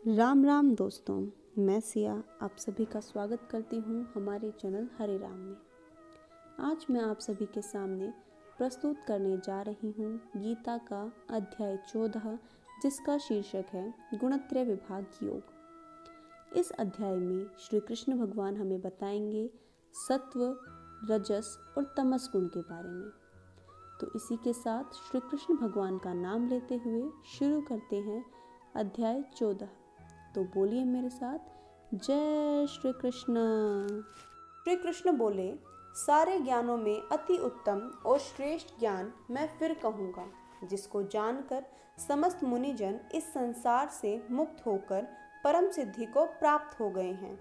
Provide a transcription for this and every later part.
राम राम दोस्तों, मैं सिया आप सभी का स्वागत करती हूँ हमारे चैनल हरे राम में। आज मैं आप सभी के सामने प्रस्तुत करने जा रही हूँ गीता का अध्याय 14, जिसका शीर्षक है गुणत्रय विभाग योग। इस अध्याय में श्री कृष्ण भगवान हमें बताएंगे सत्व, रजस और तमस गुण के बारे में। तो इसी के साथ श्री कृष्ण भगवान का नाम लेते हुए शुरू करते हैं अध्याय 14। तो बोलिए मेरे साथ, जय श्री कृष्ण। श्री कृष्ण बोले, सारे ज्ञानों में अति उत्तम और श्रेष्ठ ज्ञान मैं फिर कहूँगा, जिसको जानकर समस्त मुनिजन इस संसार से मुक्त होकर परम सिद्धि को प्राप्त हो गए हैं।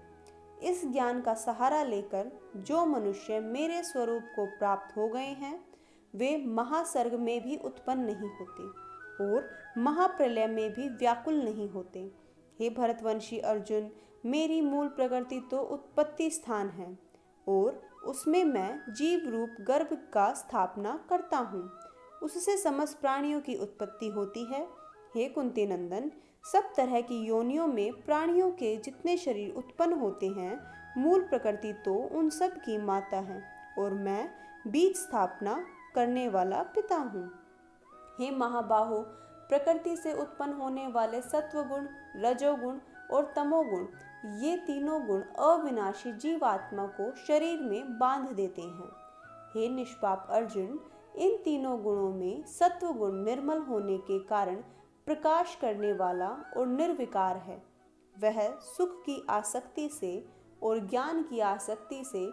इस ज्ञान का सहारा लेकर जो मनुष्य मेरे स्वरूप को प्राप्त हो गए हैं, वे महासर्ग में भी उत्पन्न नहीं होते और महाप्रलय में भी व्याकुल नहीं होते। हे भरतवंशी अर्जुन, मेरी मूल प्रकृति तो उत्पत्ति स्थान है और उसमें मैं जीव रूप गर्भ का स्थापना करता हूँ। उससे समस्त प्राणियों की उत्पत्ति होती है। हे कुंती नंदन, सब तरह की योनियों में प्राणियों के जितने शरीर उत्पन्न होते हैं, मूल प्रकृति तो उन सब की माता है और मैं बीज स्थापना करने वाला पिता हूँ। हे महाबाहो, प्रकृति से उत्पन्न होने वाले सत्वगुण, रजोगुण और तमोगुण, ये तीनों गुण अविनाशी जीवात्मा को शरीर में बांध देते हैं। हे निष्पाप अर्जुन, इन तीनों गुणों में सत्वगुण निर्मल होने के कारण प्रकाश करने वाला और निर्विकार है। वह सुख की आसक्ति से और ज्ञान की आसक्ति से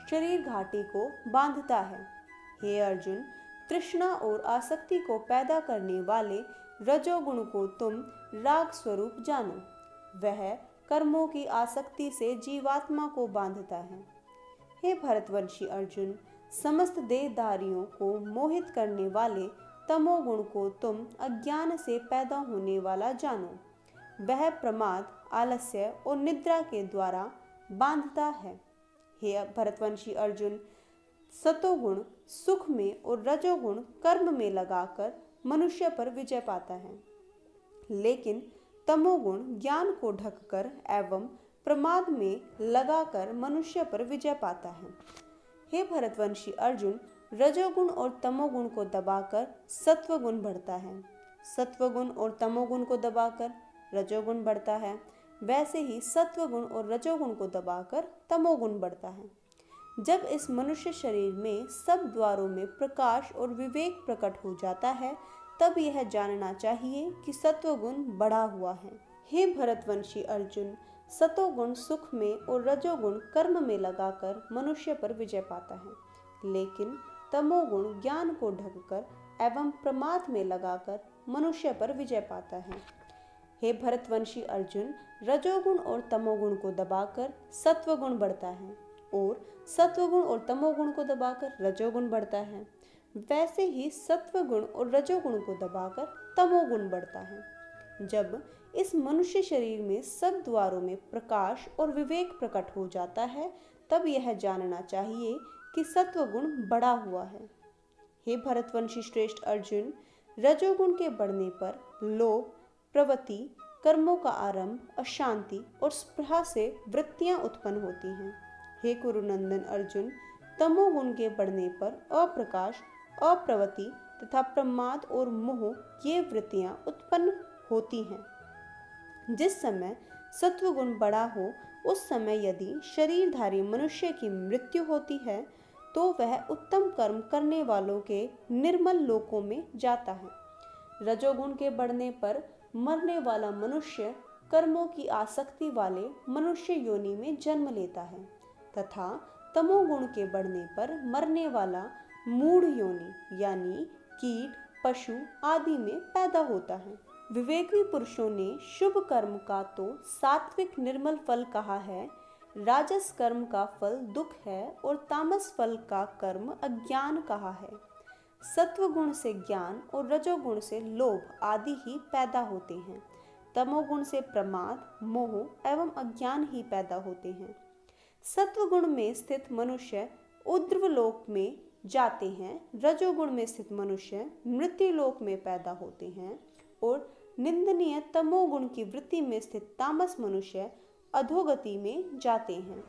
शरीर घाटी को बांधता है। हे अर्जुन, तृष्णा और आसक्ति को पैदा करने वाले रजोगुण को तुम राग स्वरूप जानो। वह कर्मों की आसक्ति से जीवात्मा को बांधता है। हे भरतवंशी अर्जुन, समस्त देहधारियों को मोहित करने वाले तमोगुण को तुम अज्ञान से पैदा होने वाला जानो। वह प्रमाद, आलस्य और निद्रा के द्वारा बांधता है। हे भरतवंशी अर्जुन, सतोगुण सुख में और रजोगुण कर्म में लगाकर मनुष्य पर विजय पाता है, लेकिन तमोगुण ज्ञान को ढककर एवं प्रमाद में लगाकर मनुष्य पर विजय पाता है। हे भरतवंशी अर्जुन, रजोगुण और तमोगुण को दबाकर सत्वगुण बढ़ता है, सत्वगुण और तमोगुण को दबाकर रजोगुण बढ़ता है। वैसे ही सत्वगुण और रजोगुण को दबाकर तमोगुण बढ़ता है। जब इस मनुष्य शरीर में सब द्वारों में प्रकाश और विवेक प्रकट हो जाता है, तब यह जानना चाहिए कि सत्वगुण बढ़ा हुआ है। हे भरतवंशी अर्जुन, सतोगुण सुख में और रजोगुण कर्म में लगाकर मनुष्य पर विजय पाता है, लेकिन तमोगुण ज्ञान को ढककर एवं प्रमाद में लगाकर मनुष्य पर विजय पाता है। हे भरतवंशी अर्जुन, रजोगुण और तमोगुण को दबाकर सत्वगुण बढ़ता है और सत्वगुण और तमोगुण को दबाकर रजोगुण बढ़ता है। वैसे ही सत्वगुण और रजोगुण को दबाकर तमोगुण बढ़ता है। जब इस मनुष्य शरीर में सब द्वारों में प्रकाश और विवेक प्रकट हो जाता है, तब यह जानना चाहिए कि सत्वगुण बढ़ा हुआ है। हे भरतवंशी श्रेष्ठ अर्जुन, रजोगुण के बढ़ने पर लोभ, प्रवृत्ति, कर्मों का आरंभ, अशांति और स्पृहा से वृत्तियां उत्पन्न होती हैं। हे कुरुनंदन अर्जुन, तमोगुण के बढ़ने पर अप्रकाश, अप्रवृत्ति तथा प्रमाद और मोह, ये वृत्तियां उत्पन्न होती हैं। जिस समय सत्वगुण बढ़ा हो, उस समय यदि शरीरधारी मनुष्य की मृत्यु होती है, तो वह उत्तम कर्म करने वालों के निर्मल लोकों में जाता है। रजोगुण के बढ़ने पर मरने वाला मनुष्य कर्मों की आसक्ति वाले मनुष्य योनि में जन्म लेता है तथा तमोगुण के बढ़ने पर मरने वाला मूढ़ योनि यानी कीट, पशु आदि में पैदा होता है। विवेकी पुरुषों ने शुभ कर्म का तो सात्विक निर्मल फल कहा है, राजस कर्म का फल दुख है और तामस फल का कर्म अज्ञान कहा है। सत्वगुण से ज्ञान और रजोगुण से लोभ आदि ही पैदा होते हैं। तमोगुण से प्रमाद, मोह एवं अज्ञान ही पैदा होते हैं। सत्वगुण में स्थित मनुष्य ऊर्ध्वलोक में जाते हैं, रजोगुण में स्थित मनुष्य मृत्युलोक में पैदा होते हैं और निंदनीय तमोगुण की वृत्ति में स्थित तामस मनुष्य अधोगति में जाते हैं।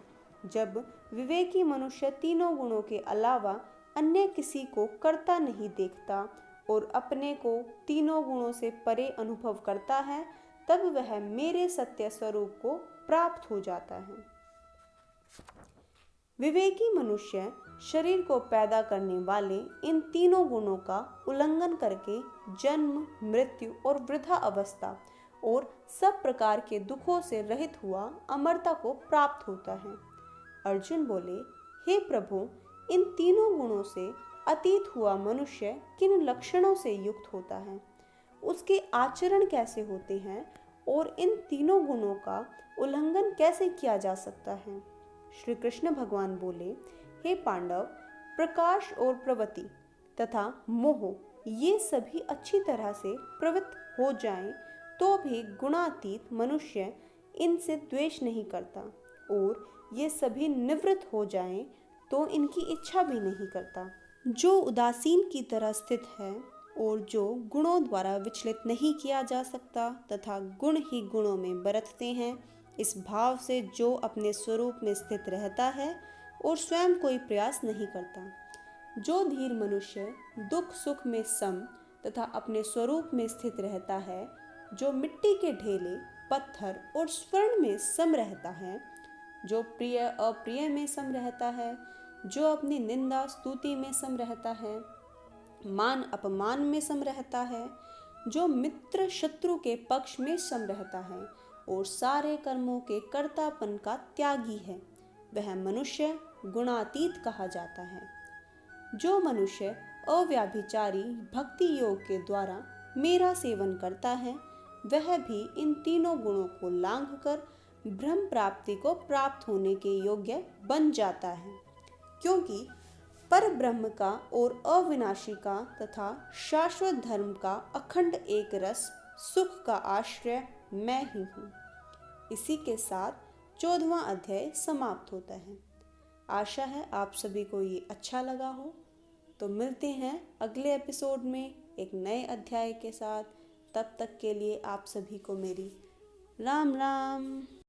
जब विवेकी मनुष्य तीनों गुणों के अलावा अन्य किसी को करता नहीं देखता और अपने को तीनों गुणों से परे अनुभव करता है, तब वह मेरे सत्य स्वरूप को प्राप्त हो जाता है। विवेकी मनुष्य शरीर को पैदा करने वाले इन तीनों गुणों का उल्लंघन करके जन्म, मृत्यु और वृद्धा अवस्था और सब प्रकार के दुखों से रहित हुआ अमरता को प्राप्त होता है। अर्जुन बोले, हे प्रभु, इन तीनों गुणों से अतीत हुआ मनुष्य किन लक्षणों से युक्त होता है, उसके आचरण कैसे होते हैं और इन तीनों गुणों का उल्लंघन कैसे किया जा सकता है। श्री कृष्ण भगवान बोले, हे पांडव, प्रकाश और प्रवृत्ति तथा मोह ये सभी अच्छी तरह से प्रवृत्त हो जाएं तो भी गुणातीत मनुष्य इनसे द्वेष नहीं करता, और ये सभी निवृत्त हो जाएं तो इनकी इच्छा भी नहीं करता। जो उदासीन की तरह स्थित है और जो गुणों द्वारा विचलित नहीं किया जा सकता तथा गुण ही गुणों में बरतते हैं, इस भाव से जो अपने स्वरूप में स्थित रहता है और स्वयं कोई प्रयास नहीं करता। जो धीर मनुष्य दुख सुख में सम तथा अपने स्वरूप में स्थित रहता है, जो मिट्टी के ढेले, पत्थर और स्वर्ण में सम रहता है, जो प्रिय अप्रिय में सम रहता है, जो अपनी निंदा स्तुति में सम रहता है, मान अपमान में सम रहता है, जो मित्र शत्रु के पक्ष में सम रहता है और सारे कर्मों के कर्तापन का त्यागी है, वह मनुष्य गुणातीत कहा जाता है। जो मनुष्य अव्याभिचारी भक्ति योग के द्वारा मेरा सेवन करता है, वह भी इन तीनों गुणों को लांघ कर ब्रह्म प्राप्ति को प्राप्त होने के योग्य बन जाता है, क्योंकि पर ब्रह्म का और अविनाशी का तथा शाश्वत धर्म का अखंड एक रस सुख का आश्रय मैं ही हूँ। इसी के साथ 14वां अध्याय समाप्त होता है। आशा है आप सभी को ये अच्छा लगा हो। तो मिलते हैं अगले एपिसोड में एक नए अध्याय के साथ। तब तक के लिए आप सभी को मेरी राम राम।